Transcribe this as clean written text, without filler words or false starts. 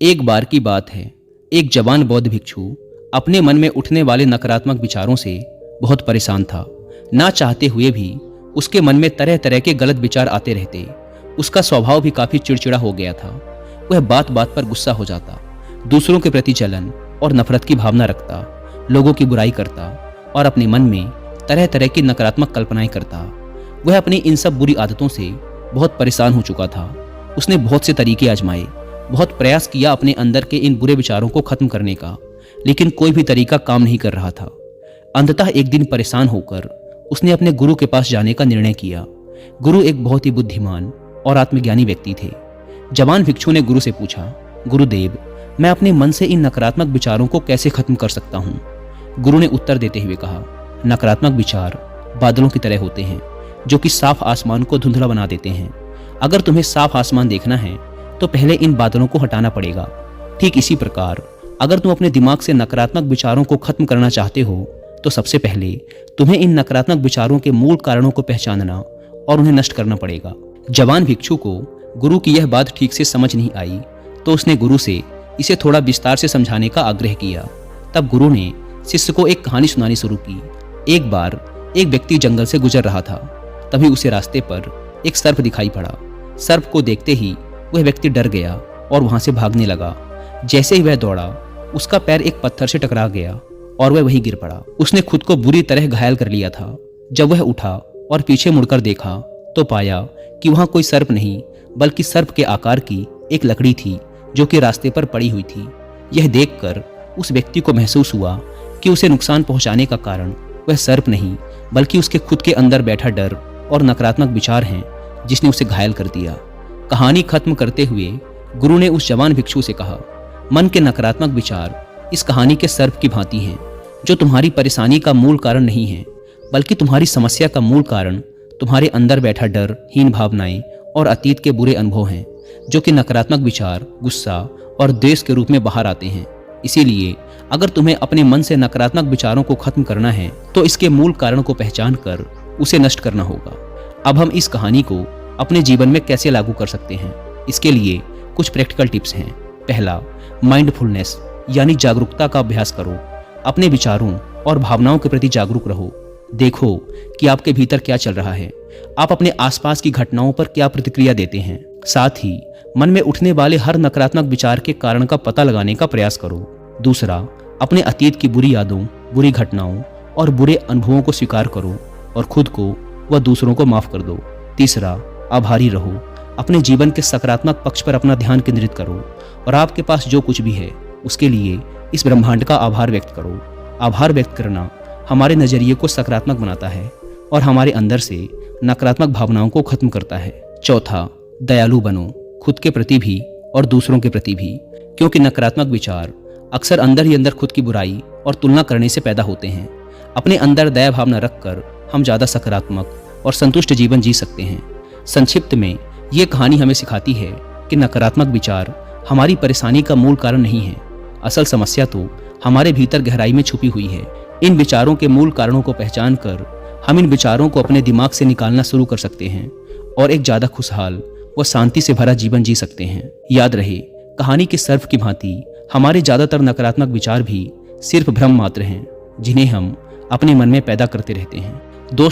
एक बार की बात है, एक जवान बौद्ध भिक्षु अपने मन में उठने वाले नकारात्मक विचारों से बहुत परेशान था। ना चाहते हुए भी उसके मन में तरह तरह के गलत विचार आते रहते। उसका स्वभाव भी काफी चिड़चिड़ा हो गया था। वह बात बात पर गुस्सा हो जाता, दूसरों के प्रति जलन और नफरत की भावना रखता, लोगों की बुराई करता और अपने मन में तरह तरह की नकारात्मक कल्पनाएं करता। वह अपनी इन सब बुरी आदतों से बहुत परेशान हो चुका था। उसने बहुत से तरीके आजमाए, बहुत प्रयास किया अपने अंदर के इन बुरे विचारों को खत्म करने का, लेकिन कोई भी तरीका काम नहीं कर रहा था। अंततः एक दिन परेशान होकर उसने अपने गुरु के पास जाने का निर्णय किया। गुरु एक बहुत ही बुद्धिमान और आत्मज्ञानी व्यक्ति थे। जवान भिक्षु ने गुरु से पूछा, गुरुदेव, मैं अपने मन से इन नकारात्मक विचारों को कैसे खत्म कर सकता हूँ? गुरु ने उत्तर देते हुए कहा, नकारात्मक विचार बादलों की तरह होते हैं जो कि साफ आसमान को धुंधला बना देते हैं। अगर तुम्हें साफ आसमान देखना है तो पहले इन बादलों को हटाना पड़ेगा। ठीक इसी प्रकार अगर तुम अपने दिमाग से नकारात्मक विचारों को खत्म करना चाहते हो तो सबसे पहले तुम्हें इन नकारात्मक विचारों के मूल कारणों को पहचानना और उन्हें नष्ट करना पड़ेगा। जवान भिक्षु को गुरु की यह बात ठीक से समझ नहीं आई, तो उसने गुरु से इसे थोड़ा विस्तार से समझाने का आग्रह किया। तब गुरु ने शिष्य को एक कहानी सुनानी शुरू की। एक बार एक व्यक्ति जंगल से गुजर रहा था। तभी उसे रास्ते पर एक सर्प दिखाई पड़ा। सर्प को देखते ही वह व्यक्ति डर गया और वहां से भागने लगा। जैसे ही वह दौड़ा, उसका पैर एक पत्थर से टकरा गया और वह वहीं गिर पड़ा। उसने खुद को बुरी तरह घायल कर लिया था। जब वह उठा और पीछे मुड़कर देखा तो पाया कि वहां कोई सर्प नहीं, बल्कि सर्प के आकार की एक लकड़ी थी जो कि रास्ते पर पड़ी हुई थी। यह देखकर उस व्यक्ति को महसूस हुआ कि उसे नुकसान पहुंचाने का कारण वह सर्प नहीं, बल्कि उसके खुद के अंदर बैठा डर और नकारात्मक विचार हैं जिसने उसे घायल कर दिया। कहानी खत्म करते हुए गुरु ने उस जवान भिक्षु से कहा, मन के नकारात्मक विचार इस कहानी के सर्प की भांति हैं जो तुम्हारी परेशानी का मूल कारण नहीं है, बल्कि तुम्हारी समस्या का मूल कारण तुम्हारे अंदर बैठा डर, हीन भावनाएं और अतीत के बुरे अनुभव हैं जो कि नकारात्मक विचार, गुस्सा और द्वेष के रूप में बाहर आते हैं। इसीलिए अगर तुम्हें अपने मन से नकारात्मक विचारों को खत्म करना है तो इसके मूल कारण को पहचान कर उसे नष्ट करना होगा। अब हम इस कहानी को अपने जीवन में कैसे लागू कर सकते हैं, इसके लिए कुछ प्रैक्टिकल टिप्स हैं। पहला, माइंडफुलनेस यानी जागरूकता का अभ्यास करो। अपने विचारों और भावनाओं के प्रति जागरूक रहो। देखो कि आपके भीतर क्या चल रहा है, आप अपने आसपास की घटनाओं पर क्या प्रतिक्रिया देते हैं। साथ ही मन में उठने वाले हर नकारात्मक विचार के कारण का पता लगाने का प्रयास करो। दूसरा, अपने अतीत की बुरी यादों, बुरी घटनाओं और बुरे अनुभवों को स्वीकार करो और खुद को व दूसरों को माफ कर दो। तीसरा, आभारी रहो। अपने जीवन के सकारात्मक पक्ष पर अपना ध्यान केंद्रित करो और आपके पास जो कुछ भी है उसके लिए इस ब्रह्मांड का आभार व्यक्त करो। आभार व्यक्त करना हमारे नजरिए को सकारात्मक बनाता है और हमारे अंदर से नकारात्मक भावनाओं को खत्म करता है। चौथा, दयालु बनो, खुद के प्रति भी और दूसरों के प्रति भी, क्योंकि नकारात्मक विचार अक्सर अंदर ही अंदर खुद की बुराई और तुलना करने से पैदा होते हैं। अपने अंदर दया भावना रखकर हम ज़्यादा सकारात्मक और संतुष्ट जीवन जी सकते हैं। संक्षिप्त में ये कहानी हमें सिखाती है कि नकारात्मक विचार हमारी परेशानी का मूल कारण नहीं है। असल समस्या तो हमारे भीतर गहराई में छुपी हुई है। इन विचारों के मूल कारणों को पहचान कर हम इन विचारों को अपने दिमाग से निकालना शुरू कर सकते हैं और एक ज़्यादा खुशहाल व शांति से भरा जीवन जी सकते हैं। याद रहे, कहानी के सर्प की भांति हमारे ज़्यादातर नकारात्मक विचार भी सिर्फ भ्रम मात्र हैं जिन्हें हम अपने मन में पैदा करते रहते हैं। दोस्तों,